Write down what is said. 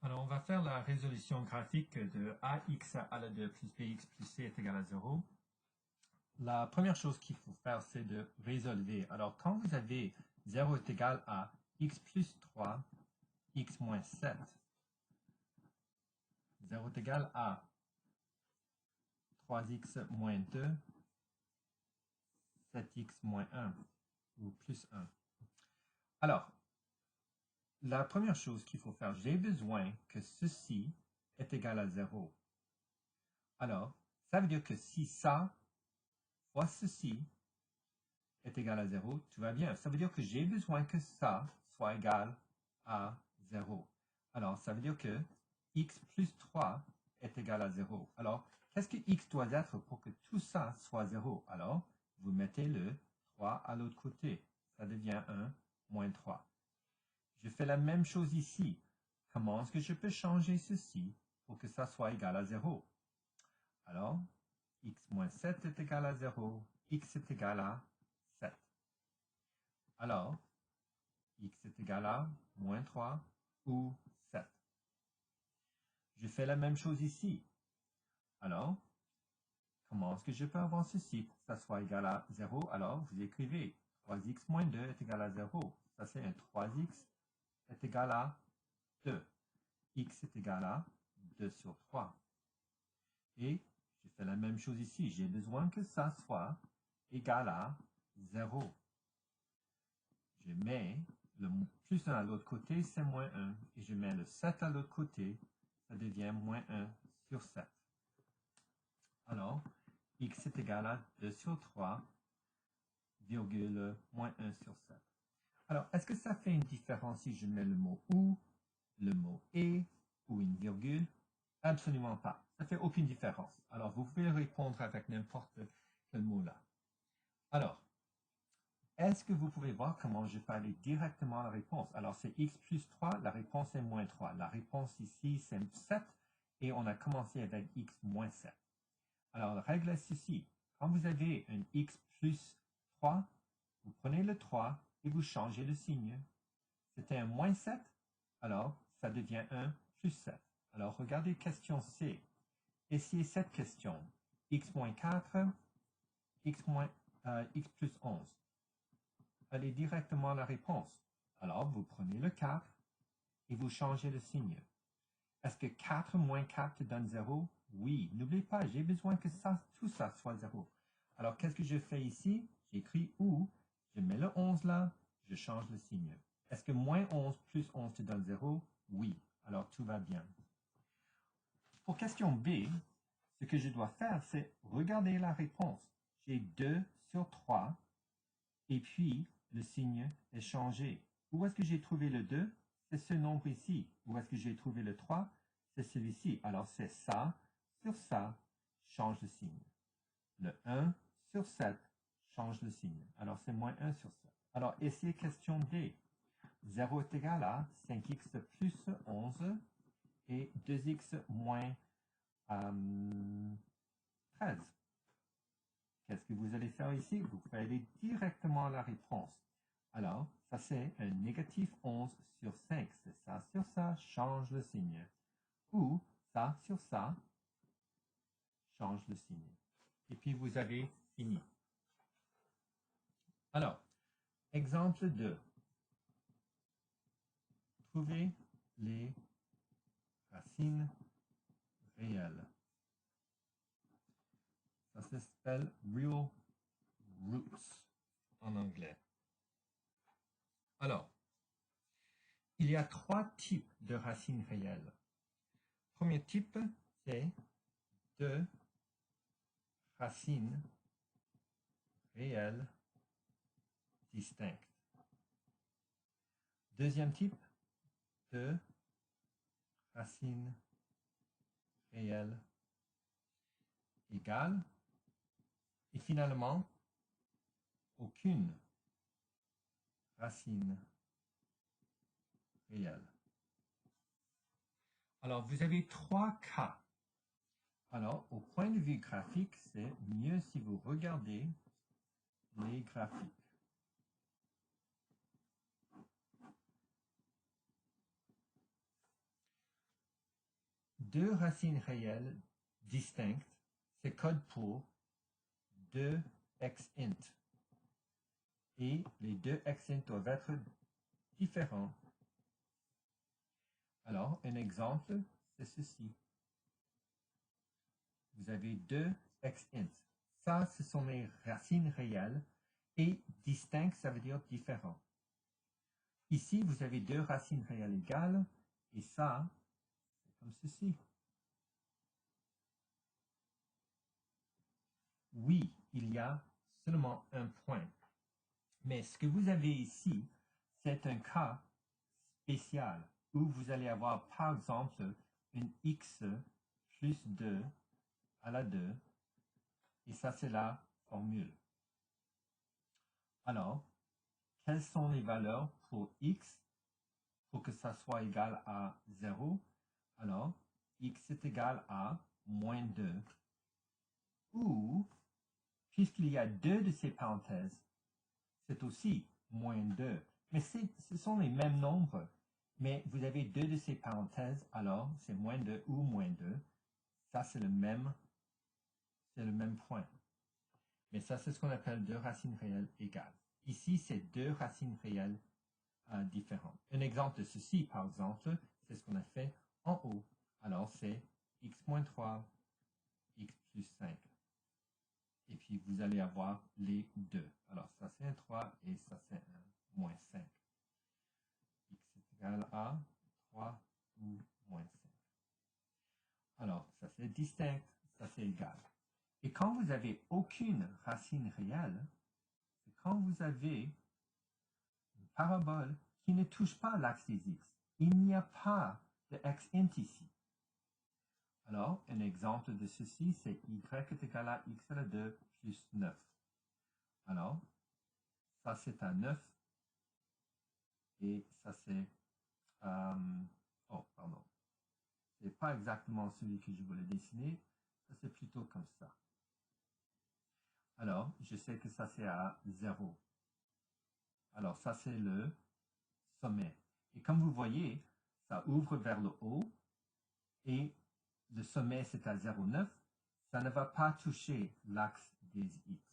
Alors, on va faire la résolution graphique de ax à la 2 plus bx plus c est égal à 0. La première chose qu'il faut faire, c'est de résolver. Alors, quand vous avez 0 est égal à x plus 3, x moins 7, 0 est égal à 3x moins 2, 7x moins 1, ou plus 1. Alors, la première chose qu'il faut faire, j'ai besoin que ceci est égal à 0. Alors, ça veut dire que si ça fois ceci est égal à 0, tout va bien. Ça veut dire que j'ai besoin que ça soit égal à 0. Alors, ça veut dire que x plus 3 est égal à 0. Alors, qu'est-ce que x doit être pour que tout ça soit 0? Alors, vous mettez le 3 à l'autre côté. Ça devient 1 moins 3. Je fais la même chose ici. Comment est-ce que je peux changer ceci pour que ça soit égal à 0? Alors, x moins 7 est égal à 0. X est égal à 7. Alors, x est égal à moins 3 ou 7. Je fais la même chose ici. Alors, comment est-ce que je peux avoir ceci pour que ça soit égal à 0? Alors, vous écrivez 3x moins 2 est égal à 0. Ça, c'est un 3x est égal à 2. X est égal à 2 sur 3. Et je fais la même chose ici. J'ai besoin que ça soit égal à 0. Je mets le plus 1 à l'autre côté, c'est moins 1. Et je mets le 7 à l'autre côté, ça devient moins 1 sur 7. Alors, x est égal à 2 sur 3, virgule moins 1 sur 7. Alors, est-ce que ça fait une différence si je mets le mot ou, le mot et ou une virgule? Absolument pas. Ça ne fait aucune différence. Alors, vous pouvez répondre avec n'importe quel mot là. Alors, est-ce que vous pouvez voir comment je peux aller directement à la réponse? Alors, c'est x plus 3, la réponse est moins 3. La réponse ici, c'est 7, et on a commencé avec x moins 7. Alors, la règle est ceci. Quand vous avez un x plus 3, vous prenez le 3 et vous changez le signe. C'était un moins 7, alors ça devient un plus 7. Alors, regardez question C. Essayez cette question. X moins 4, x plus 11. Allez directement à la réponse. Alors, vous prenez le 4 et vous changez le signe. Est-ce que 4 moins 4 donne 0? Oui. N'oubliez pas, j'ai besoin que ça, tout ça soit 0. Alors, qu'est-ce que je fais ici? J'écris ou, je mets le 11 là, je change le signe. Est-ce que moins 11 plus 11 te donne 0? Oui. Alors, tout va bien. Pour question B, ce que je dois faire, c'est regarder la réponse. J'ai 2 sur 3 et puis le signe est changé. Où est-ce que j'ai trouvé le 2? C'est ce nombre ici. Où est-ce que j'ai trouvé le 3? C'est celui-ci. Alors c'est ça sur ça, change le signe. Le 1 sur 7 change le signe. Alors c'est moins 1 sur 7. Alors essayez question D. 0 est égal à 5x plus 11 et 2x moins 13. Qu'est-ce que vous allez faire ici? Vous pouvez aller directement à la réponse. Alors, ça c'est un négatif 11 sur 5. C'est ça sur ça, change le signe. Ou ça sur ça, change le signe. Et puis vous avez fini. Alors, exemple 2. Trouvez les racines réelles. Ça s'appelle real roots en anglais. Alors, il y a 3 types de racines réelles. Premier type, c'est 2 racines réelles distinctes. Deuxième type, 2 racines réelles égales. Et finalement, aucune racine réelle. Alors, vous avez 3 cas. Alors, au point de vue graphique, c'est mieux si vous regardez les graphiques. deux racines réelles distinctes, c'est code pour deux x int. Et les deux x int doivent être différents. Alors, un exemple, c'est ceci. Vous avez deux x int. Ça, ce sont les racines réelles. Et distinct, ça veut dire différent. Ici, vous avez deux racines réelles égales. Et ça, c'est comme ceci. Oui, il y a seulement un point. Mais ce que vous avez ici, c'est un cas spécial où vous allez avoir, par exemple, une x plus 2 à la 2. Et ça, c'est la formule. Alors, quelles sont les valeurs pour x pour que ça soit égal à 0? Alors, x est égal à moins 2. Ou, puisqu'il y a deux de ces parenthèses, c'est aussi moins 2. Mais ce sont les mêmes nombres. Mais vous avez deux de ces parenthèses, alors c'est moins 2 ou moins 2. Ça, c'est le même point. Mais ça, c'est ce qu'on appelle deux racines réelles égales. Ici, c'est deux racines réelles différentes. Un exemple de ceci, par exemple, c'est ce qu'on a fait en haut. Alors, c'est x moins 3, x plus 5. Et puis, vous allez avoir les deux. Alors, ça, c'est un 3 et ça, c'est un moins 5. X est égal à 3 ou moins 5. Alors, ça, c'est distinct, ça, c'est égal. Et quand vous n'avez aucune racine réelle, c'est quand vous avez une parabole qui ne touche pas l'axe des x. Il n'y a pas de x int ici. Alors, un exemple de ceci, c'est y est égal à x à la 2 plus 9. Alors, ça c'est un 9 et ça c'est... oh, pardon. C'est pas exactement celui que je voulais dessiner. Ça c'est plutôt comme ça. Alors, je sais que ça c'est à 0. Alors, ça c'est le sommet. Et comme vous voyez, ça ouvre vers le haut et le sommet c'est à 0,9. Ça ne va pas toucher l'axe des x.